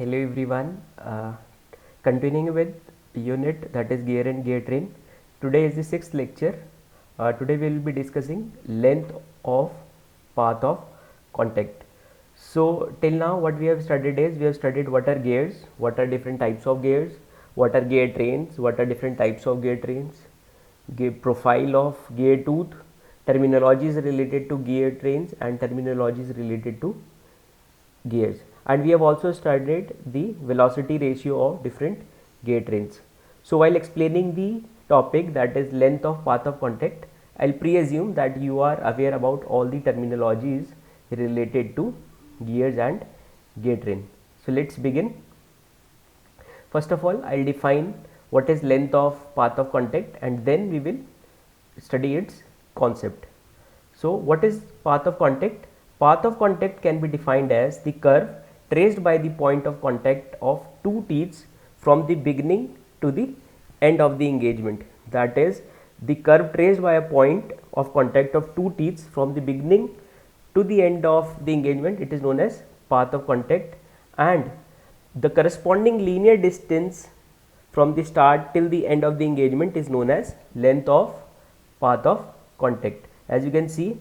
Hello everyone, continuing with unit that is gear and gear train. Today is the sixth lecture. Today we will be discussing length of path of contact. So till now what we have studied is we have studied what are gears, what are different types of gears, what are gear trains, what are different types of gear trains, gear profile of gear tooth, terminologies related to gear trains and terminologies related to gears, and we have also studied the velocity ratio of different gear trains. So while explaining the topic that is length of path of contact, I'll pre-assume that you are aware about all the terminologies related to gears and gear train. So let's begin. First of all, I'll define what is length of path of contact and then we will study its concept. So what is path of contact? Path of contact can be defined as the curve traced by the point of contact of two teeth from the beginning to the end of the engagement. That is, the curve traced by a point of contact of two teeth from the beginning to the end of the engagement, it is known as path of contact, and the corresponding linear distance from the start till the end of the engagement is known as length of path of contact. As you can see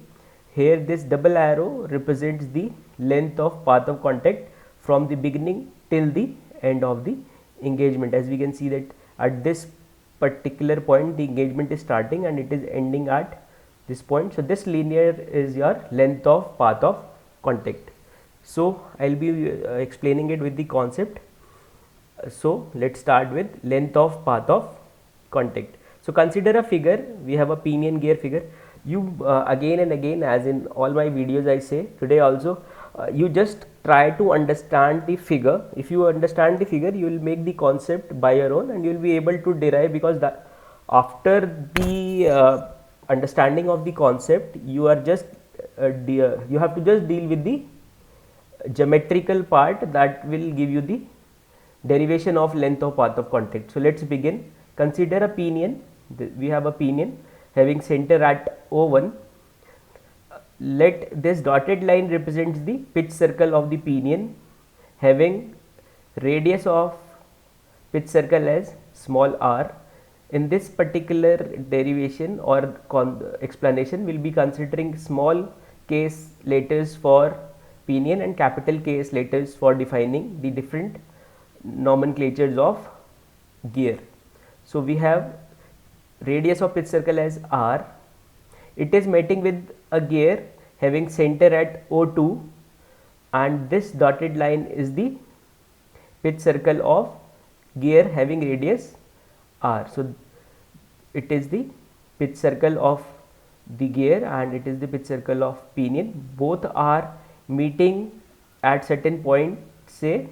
here, this double arrow represents the length of path of contact from the beginning till the end of the engagement. As we can see that at this particular point the engagement is starting and it is ending at this point. So this linear is your length of path of contact. So I'll be explaining it with the concept. So let's start with length of path of contact. So consider a figure. We have a pinion gear figure. You again and again, as in all my videos I say, today also you just try to understand the figure. If you understand the figure, you will make the concept by your own and you will be able to derive, because that after the understanding of the concept, you are just you have to just deal with the geometrical part that will give you the derivation of length of path of contact. So let's begin. Consider a pinion. We have a pinion having center at O1. Let this dotted line represents the pitch circle of the pinion, having radius of pitch circle as small r. In this particular derivation or explanation, we will be considering small case letters for pinion and capital case letters for defining the different nomenclatures of gear. So we have radius of pitch circle as r. It is mating with a gear having center at O2, and this dotted line is the pitch circle of gear having radius r. So it is the pitch circle of the gear and it is the pitch circle of pinion. Both are meeting at certain point. Say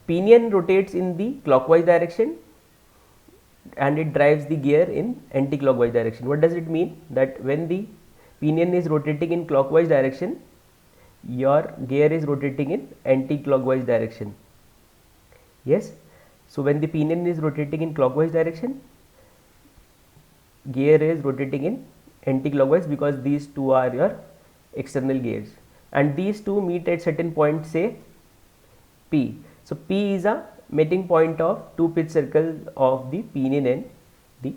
pinion rotates in the clockwise direction and it drives the gear in anti-clockwise direction. What does it mean? That when the pinion is rotating in clockwise direction, your gear is rotating in anti-clockwise direction. Yes. So when the pinion is rotating in clockwise direction, gear is rotating in anti-clockwise, because these two are your external gears and these two meet at certain point, say P. So P is a meeting point of two pitch circles of the pinion and the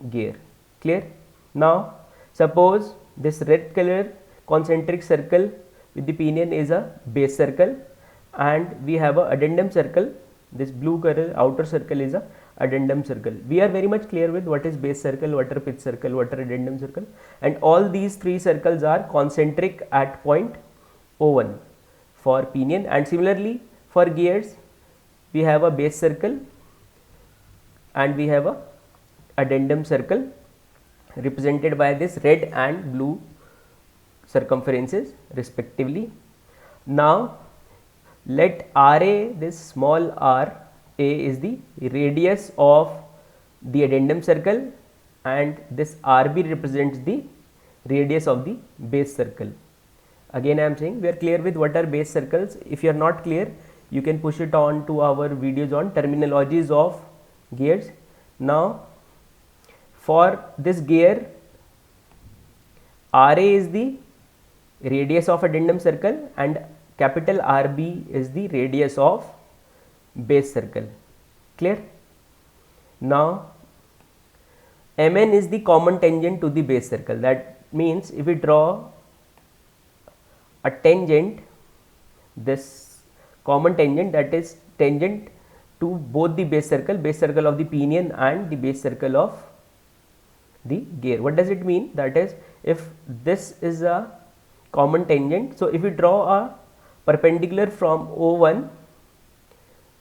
gear. Clear? Now suppose this red color concentric circle with the pinion is a base circle and we have a addendum circle. This blue color outer circle is a addendum circle. We are very much clear with what is base circle, what are pitch circle, what are addendum circle, and all these three circles are concentric at point O1 for pinion. And similarly for gears, we have a base circle and we have a addendum circle represented by this red and blue circumferences respectively. Now let RA, this small r, A is the radius of the addendum circle and this RB represents the radius of the base circle. Again I am saying we are clear with what are base circles. If you are not clear, you can push it on to our videos on terminologies of gears. Now for this gear, RA is the radius of addendum circle and capital RB is the radius of base circle. Clear? Now Mn is the common tangent to the base circle. That means if we draw a tangent, this common tangent, that is tangent to both the base circle of the pinion and the base circle of the gear. What does it mean? That is, if this is a common tangent, so if we draw a perpendicular from O1,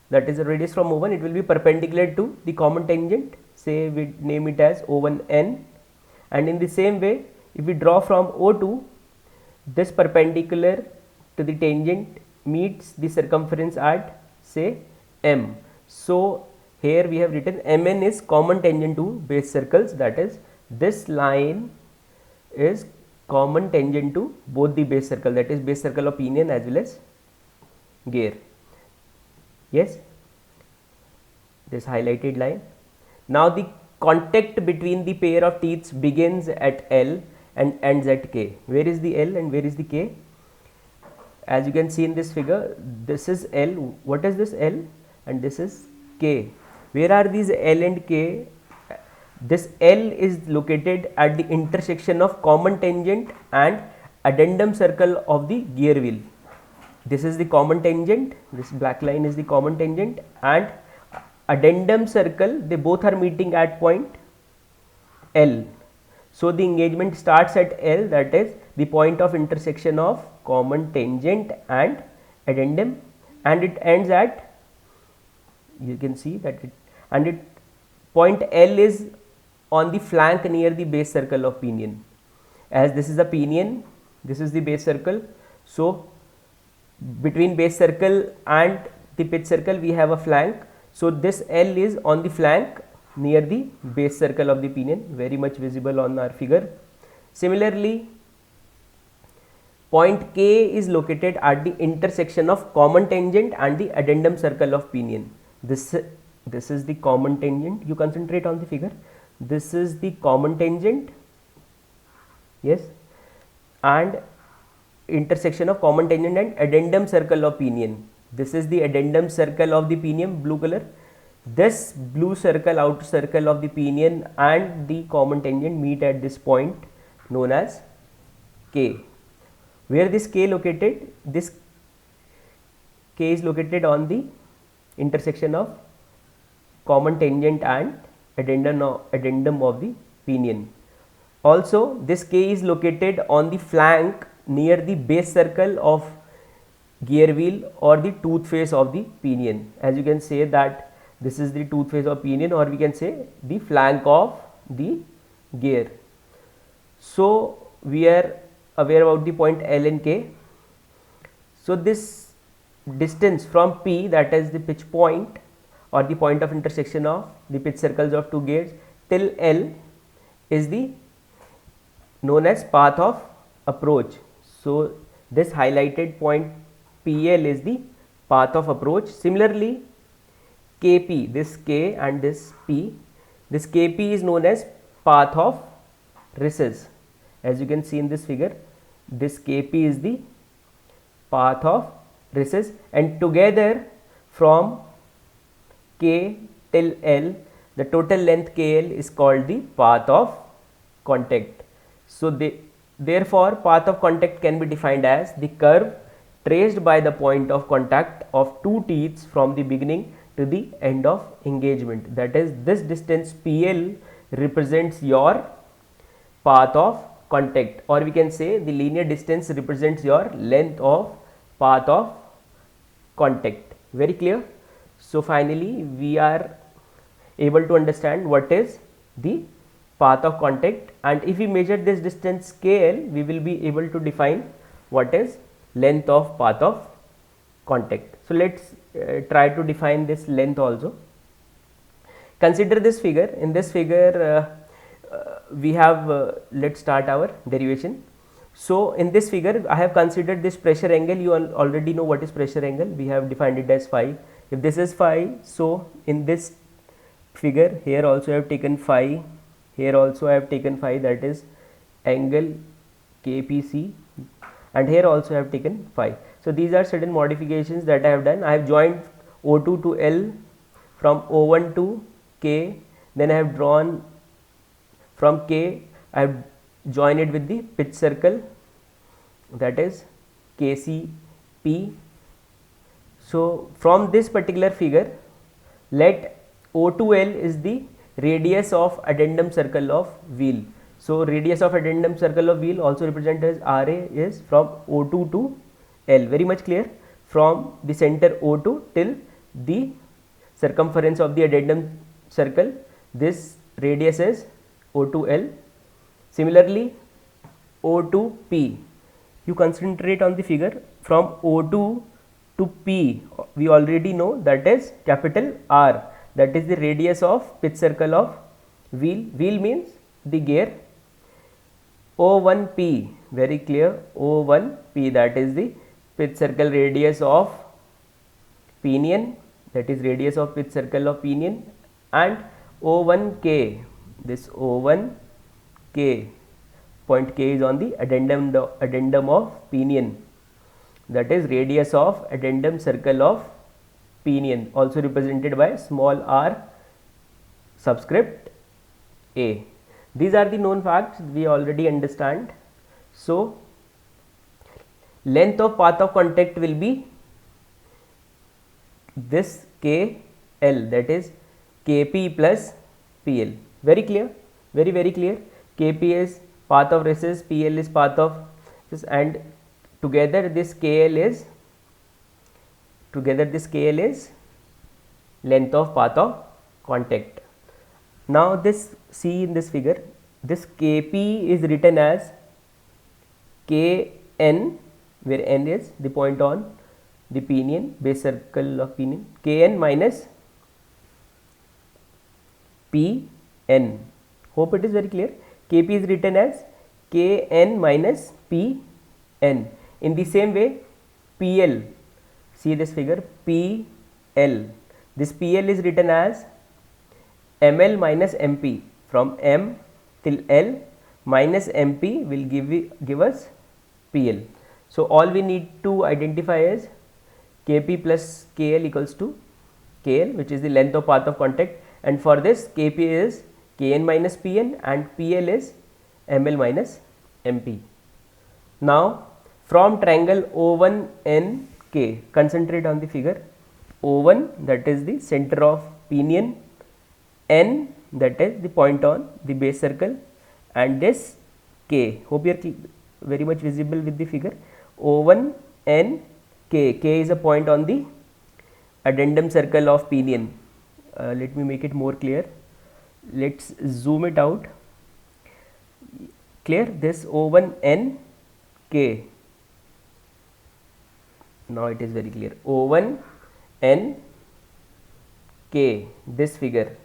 that is a radius from O1, it will be perpendicular to the common tangent, say we name it as O1n, and in the same way if we draw from O2, this perpendicular to the tangent meets the circumference at say M. So here we have written Mn is common tangent to base circles, that is this line is common tangent to both the base circle, that is base circle of pinion as well as gear. Yes, this highlighted line. Now the contact between the pair of teeth begins at L and ends at K. Where is the L and where is the K? As you can see in this figure, this is L. What is this L? And this is K. Where are these L and K? This L is located at the intersection of common tangent and addendum circle of the gear wheel. This is the common tangent, this black line is the common tangent, and addendum circle, they both are meeting at point L. So the engagement starts at L, that is the point of intersection of common tangent and addendum, and it ends at, you can see that point L is on the flank near the base circle of pinion. As this is the pinion, this is the base circle, so between base circle and the pitch circle we have a flank. So this L is on the flank near the base circle of the pinion, very much visible on our figure. Similarly, point K is located at the intersection of common tangent and the addendum circle of pinion. This is the common tangent, you concentrate on the figure. This is the common tangent, yes, and intersection of common tangent and addendum circle of pinion. This is the addendum circle of the pinion, blue color. This blue circle, outer circle of the pinion and the common tangent meet at this point known as K. Where this K located? This K is located on the intersection of common tangent and addendum of the pinion. Also this K is located on the flank near the base circle of gear wheel or the tooth face of the pinion. As you can say that this is the tooth face of pinion, or we can say the flank of the gear. So we are aware about the point L and K. So this distance from P, that is the pitch point or the point of intersection of the pitch circles of two gears, till L is the known as path of approach. So this highlighted point PL is the path of approach. Similarly, KP, this K and this P, this KP is known as path of recess. As you can see in this figure, this KP is the path of recess, and together from K till L, the total length KL is called the path of contact. So therefore path of contact can be defined as the curve traced by the point of contact of two teeth from the beginning to the end of engagement. That is, this distance PL represents your path of contact, or we can say the linear distance represents your length of path of contact. Very clear? So finally we are able to understand what is the path of contact, and if we measure this distance KL, we will be able to define what is length of path of contact. So let's try to define this length also. Consider this figure. In this figure we have let's start our derivation. So in this figure I have considered this pressure angle. You already know what is pressure angle. We have defined it as phi. If this is phi, so in this figure here also I have taken phi, here also I have taken phi, that is angle KPC, and here also I have taken phi. So these are certain modifications that I have done. I have joined O2 to L from O1 to K, then I have drawn from K, I have joined it with the pitch circle, that is KCP. So from this particular figure, let O2L is the radius of addendum circle of wheel. So radius of addendum circle of wheel also represented as RA is from O2 to L. Very much clear? From the center O2 till the circumference of the addendum circle, this radius is O2L. Similarly, O2P, you concentrate on the figure. From O2 to P, we already know that is capital R, that is the radius of pitch circle of wheel. Wheel means the gear. O1P, very clear, O1P, that is the pitch circle radius of pinion, that is radius of pitch circle of pinion. And O1K, this O1K, point K is on the addendum of pinion, that is radius of addendum circle of pinion, also represented by small r subscript A. These are the known facts we already understand. So length of path of contact will be this KL, that is KP plus PL. Very clear, very clear. KP is path of resistance, PL is path of this, and together this KL is length of path of contact. Now this, see in this figure, this KP is written as Kn, where N is the point on the pinion, base circle of pinion, Kn minus Pn. Hope it is very clear. Kp is written as Kn minus Pn. In the same way, PL, see this figure, PL, this PL is written as ML minus MP. From M till L minus MP will give us PL. So all we need to identify is Kp plus KL equals to KL, which is the length of path of contact, and for this Kp is Kn minus Pn and PL is ML minus MP. Now from triangle O1NK, concentrate on the figure. O1, that is the center of pinion, N, that is the point on the base circle, and this K, hope you are very much visible with the figure. O1NK, K is a point on the addendum circle of pinion. Let me make it more clear. Let's zoom it out. Clear? This O1NK. Now it is very clear. O1NK, this figure.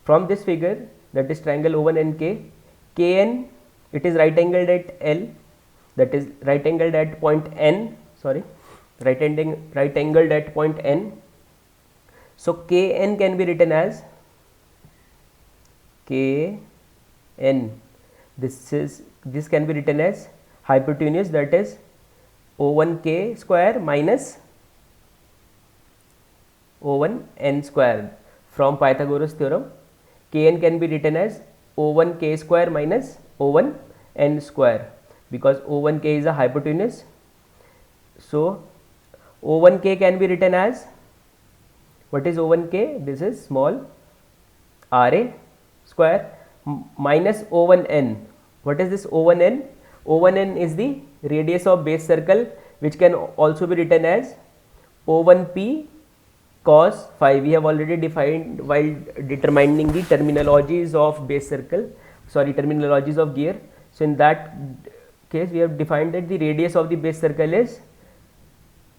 From this figure, that is triangle O1NK, Kn, it is right angled at L, that is right angled at point N, sorry, right angled at point N. So Kn can be written as Kn, this can be written as hypotenuse, that is O1K square minus O1N square. From Pythagoras theorem, Kn can be written as O1K square minus O1N square, because O1K is a hypotenuse. So O1K can be written as, what is O1K? This is small RA square minus O1N. What is this O1N? O1N is the radius of base circle, which can also be written as O1P cos phi. We have already defined while determining the terminologies of base circle, terminologies of gear. So in that case, we have defined that the radius of the base circle is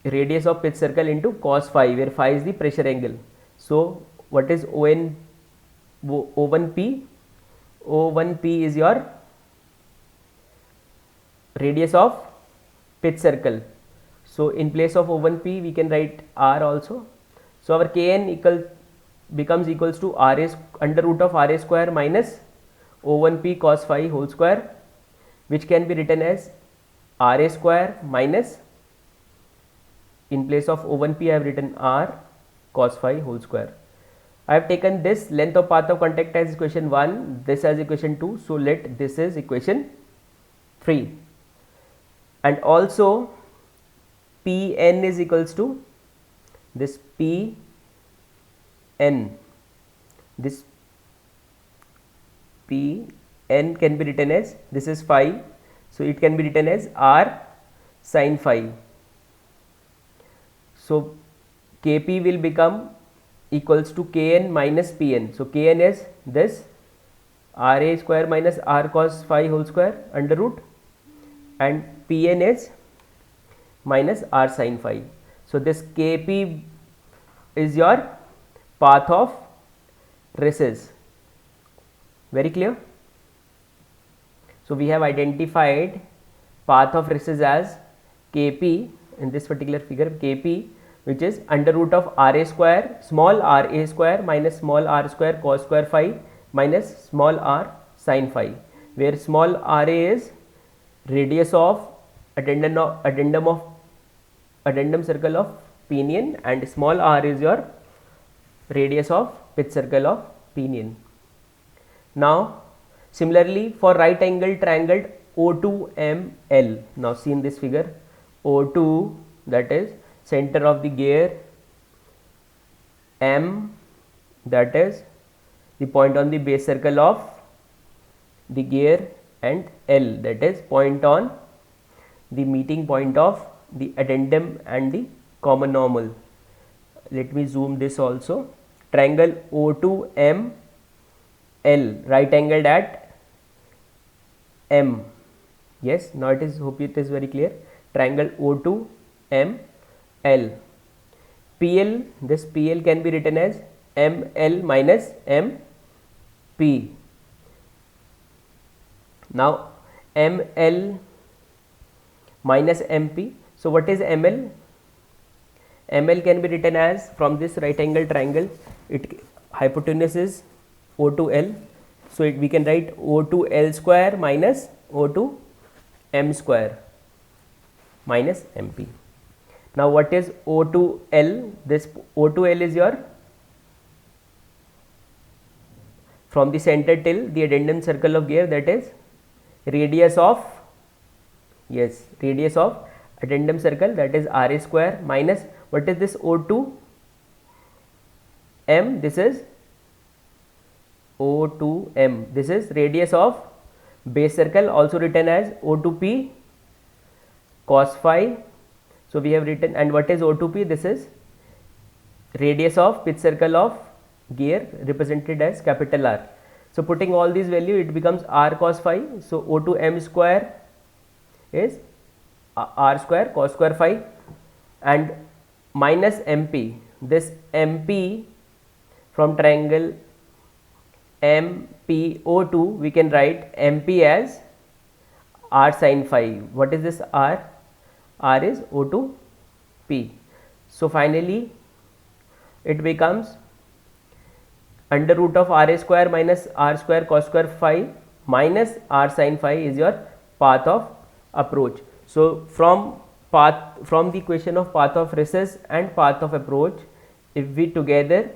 radius of pitch circle into cos phi, where phi is the pressure angle. So what is O1P? O1P is your radius of pitch circle. So in place of O1P, we can write R also. So our Kn becomes equals to RA under root of RA square minus O1P cos phi whole square, which can be written as RA square minus, in place of O1P I have written R cos phi whole square. I have taken this length of path of contact as equation 1, this as equation 2. So let this is equation 3. And also Pn is equals to this Pn, this Pn can be written as, this is phi, so it can be written as R sin phi. So Kp will become equals to Kn minus Pn. So Kn is this Ra square minus R cos phi whole square under root, and Pn is minus R sin phi. So this Kp is your path of recess. Very clear? So we have identified path of recess as Kp in this particular figure, Kp, which is under root of Ra square, small Ra square minus small r square cos square phi minus small r sin phi, where small Ra is radius of addendum circle of pinion, and small r is your radius of pitch circle of pinion. Now similarly for right angle triangle O2ML, now see in this figure, O2, that is center of the gear, M, that is the point on the base circle of the gear, and L, that is point on the meeting point of the addendum and the common normal. Let me zoom this also. Triangle O2ML, right angled at M. Yes, now it is, hope it is very clear. Triangle O2ML. PL, this PL can be written as ML minus MP. Now ML minus MP. So what is ML? ML can be written as, from this right angle triangle, it hypotenuse is O2L. So we can write O2L square minus O2M square minus MP. Now what is O2L? This O2L is your from the center till the addendum circle of gear, that is radius of, yes, radius of addendum circle, that is Ra square minus, what is this O2M? This is O2M, this is radius of base circle, also written as O2P cos phi. So we have written, and what is O2P? This is radius of pitch circle of gear, represented as capital R. So putting all these value, it becomes R cos phi. So O2M square is R square cos square phi, and minus MP. This MP from triangle MPO2, we can write MP as R sin phi. What is this R? R is O2P. So finally it becomes under root of Ra square minus R square cos square phi minus R sin phi is your path of approach. So from the equation of path of recess and path of approach, if we together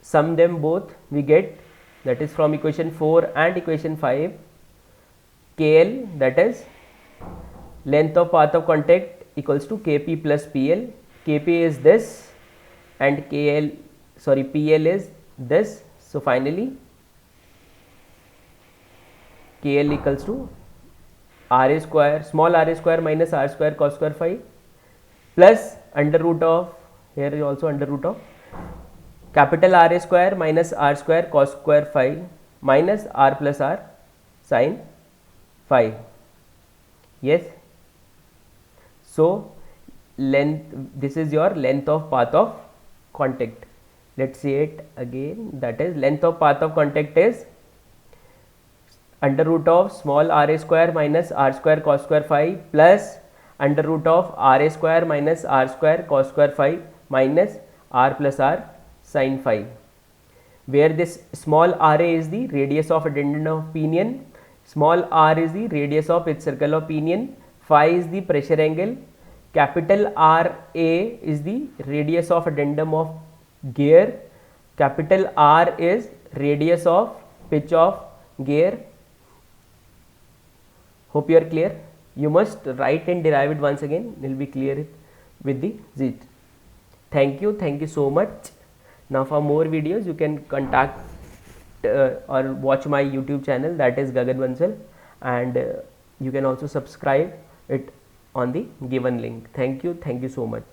sum them both, we get, that is from equation 4 and equation 5, KL, that is length of path of contact, equals to Kp plus PL. Kp is this and PL is this. So finally KL equals to Ra square, small r square minus R square cos square phi plus under root of, here is also under root of capital Ra square minus R square cos square phi minus R plus R sin phi. Yes. So length, this is your length of path of contact. Let's see it again, that is length of path of contact is under root of small Ra square minus R square cos square phi plus under root of Ra square minus R square cos square phi minus R plus R sin phi, where this small Ra is the radius of addendum of pinion, small r is the radius of its circle of pinion, phi is the pressure angle, capital RA is the radius of addendum of gear, capital R is radius of pitch of gear. Hope you are clear. You must write and derive it once again. It will be clear with the Z. Thank you so much. Now for more videos you can contact or watch my YouTube channel, that is Gagan Bansal, and you can also subscribe it on the given link. Thank you so much.